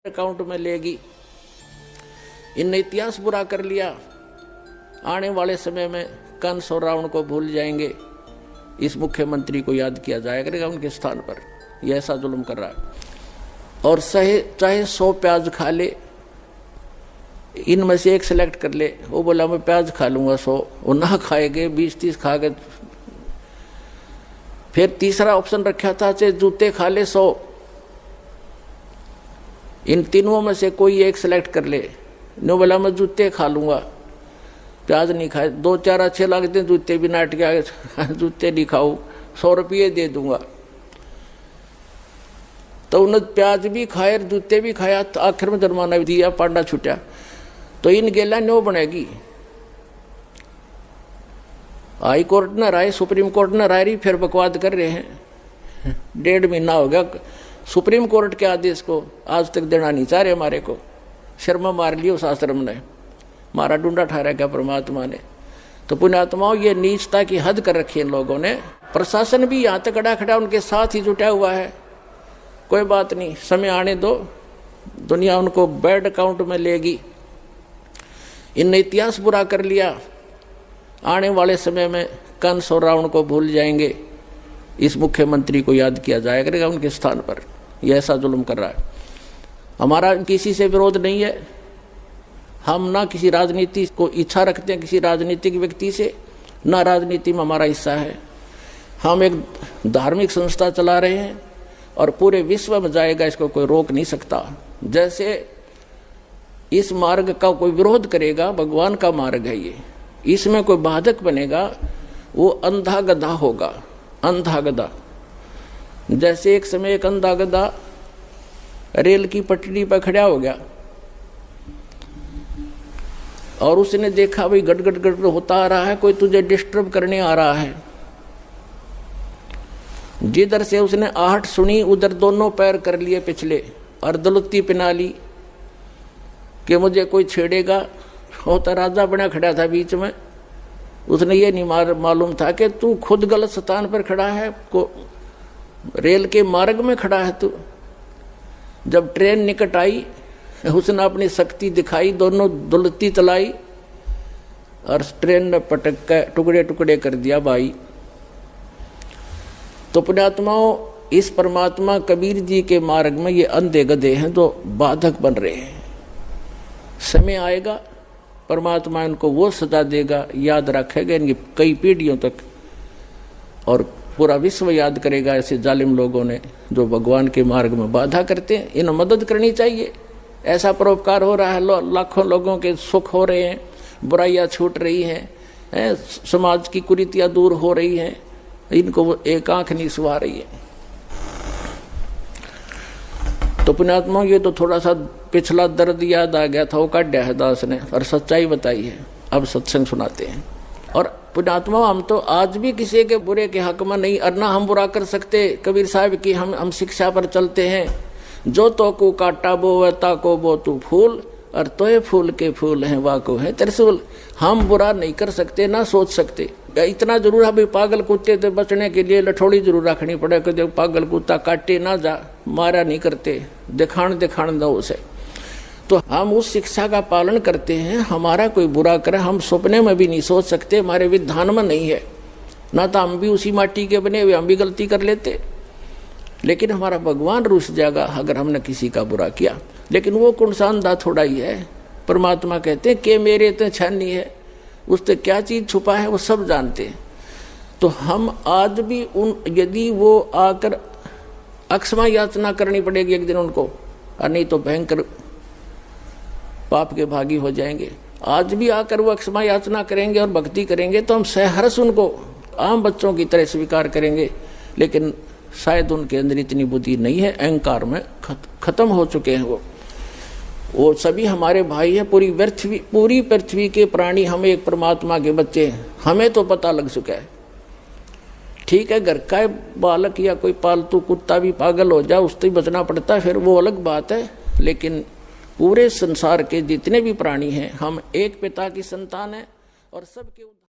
Account में लेगी। इनने इतिहास बुरा कर लिया, आने वाले समय में कंस और रावण को भूल जाएंगे, इस मुख्यमंत्री को याद किया जाया करेगा उनके स्थान पर। यह ऐसा जुल्म कर रहा है। और चाहे 100 प्याज खा ले, इनमें से एक सिलेक्ट कर ले। वो बोला मैं प्याज खा लूंगा 100, वो ना खाएंगे 20-30 खा गए। फिर तीसरा ऑप्शन रखा था चाहे जूते खा ले 100, इन तीनों में से कोई एक सिलेक्ट कर ले। नो बोला मैं जूते खा लूंगा, प्याज नहीं खाए। 2-4 अच्छे लगते हैं जूते भी, नाट के आगे जूते नहीं खाऊ, 100 रुपये दे दूंगा। तो उन्होंने प्याज भी खाए जूते भी खाया, तो आखिर में जुर्माना भी दिया, पांडा छुटा। तो इन गेला नो बनेगी। हाई कोर्ट न राय, सुप्रीम कोर्ट न राय रही, फिर बकवाद कर रहे हैं। 1.5 महीना हो गया सुप्रीम कोर्ट के आदेश को आज तक देना नहीं चाह रहे हमारे को। शर्मा मार लियो शास्त्रम ने, मारा डूंडा ठहरा क्या परमात्मा ने। तो पुण्यात्माओं, ये नीचता की हद कर रखी है इन लोगों ने। प्रशासन भी यहाँ तक खड़ा उनके साथ ही जुटा हुआ है। कोई बात नहीं, समय आने दो, दुनिया उनको बैड अकाउंट में लेगी। इनने इतिहास बुरा कर लिया, आने वाले समय में कंस और रावण को भूल जाएंगे, इस मुख्यमंत्री को याद किया जाया करेगा उनके स्थान पर। यह ऐसा जुल्म कर रहा है। हमारा किसी से विरोध नहीं है, हम ना किसी राजनीति को इच्छा रखते हैं किसी राजनीतिक व्यक्ति से, ना राजनीति में हमारा हिस्सा है। हम एक धार्मिक संस्था चला रहे हैं और पूरे विश्व में जाएगा, इसको कोई रोक नहीं सकता। जैसे इस मार्ग का कोई विरोध करेगा, भगवान का मार्ग है ये, इसमें कोई बाधक बनेगा वो अंधा गधा होगा। अंधा गधा, जैसे एक समय एक अंधा गधा रेल की पटरी पर खड़ा हो गया और उसने देखा भाई गट गट गट होता आ रहा है, कोई तुझे डिस्टर्ब करने आ रहा है। जिधर से उसने आहट सुनी उधर दोनों पैर कर लिए पिछले और दलुत्ती पिना ली कि मुझे कोई छेड़ेगा। होता राजा बना खड़ा था बीच में, उसने ये नहीं मालूम था कि तू खुद गलत स्थान पर खड़ा है, को रेल के मार्ग में खड़ा है तू। जब ट्रेन निकट आई उसने अपनी शक्ति दिखाई, दोनों दुलती चलाई और ट्रेन ने पटक कर टुकड़े टुकड़े कर दिया भाई। तो पुण्यात्माओं, इस परमात्मा कबीर जी के मार्ग में ये अंधे गधे हैं जो बाधक बन रहे हैं। समय आएगा परमात्मा इनको वो सजा देगा, याद रखेगा इनकी कई पीढ़ियों तक, और पूरा विश्व याद करेगा ऐसे जालिम लोगों ने जो भगवान के मार्ग में बाधा करते हैं। इन्हें मदद करनी चाहिए। ऐसा परोपकार हो रहा है, लाखों लोगों के सुख हो रहे हैं, बुराइयां छूट रही हैं, समाज की कुरीतियां दूर हो रही हैं, इनको एक आंख नहीं सुहा रही है। तो पुण्यात्मा, ये तो थोड़ा सा पिछला दर्द याद आ गया था, वो काढ़ा है दास ने और सच्चाई बताई है। अब सत्संग सुनाते हैं। और पुण्यात्मा, हम तो आज भी किसी के बुरे के हक में नहीं, और ना हम बुरा कर सकते। कबीर साहब की हम शिक्षा पर चलते हैं, जो तो को काटा बो ता को बो तू फूल, और तोय फूल के फूल हैं वाह को है त्रिशूल। हम बुरा नहीं कर सकते, ना सोच सकते। इतना जरूर है पागल कुत्ते से बचने के लिए लठोड़ी जरूर रखनी पड़े कि पागल कुत्ता काटे ना जा, मारा नहीं करते, दिखाण दो उसे। तो हम उस शिक्षा का पालन करते हैं। हमारा कोई बुरा करे हम सपने में भी नहीं सोच सकते, हमारे विधान में नहीं है। ना तो हम भी उसी माटी के बने हुए, हम भी गलती कर लेते। लेकिन हमारा भगवान रुस जाएगा अगर हमने किसी का बुरा किया। लेकिन वो कुणसानदा थोड़ा ही है। परमात्मा कहते हैं कि मेरे तो छानी है, उससे क्या चीज छुपा है वो सब जानते हैं। तो हम आज भी यदि वो आकर अक्षमा याचना करनी पड़ेगी एक दिन उनको, और नहीं तो भयंकर पाप के भागी हो जाएंगे। आज भी आकर वो अक्षमा याचना करेंगे और भक्ति करेंगे तो हम सहर्ष उनको आम बच्चों की तरह स्वीकार करेंगे। लेकिन शायद उनके अंदर इतनी बुद्धि नहीं है, अहंकार में खत्म हो चुके हैं वो सभी हमारे भाई हैं। पूरी पृथ्वी के प्राणी हम एक परमात्मा के बच्चे हैं, हमें तो पता लग चुका है। ठीक है, घर का बालक या कोई पालतू कुत्ता भी पागल हो जाए, उससे बचना पड़ता है, फिर वो अलग बात है। लेकिन पूरे संसार के जितने भी प्राणी हैं, हम एक पिता की संतान हैं और सबके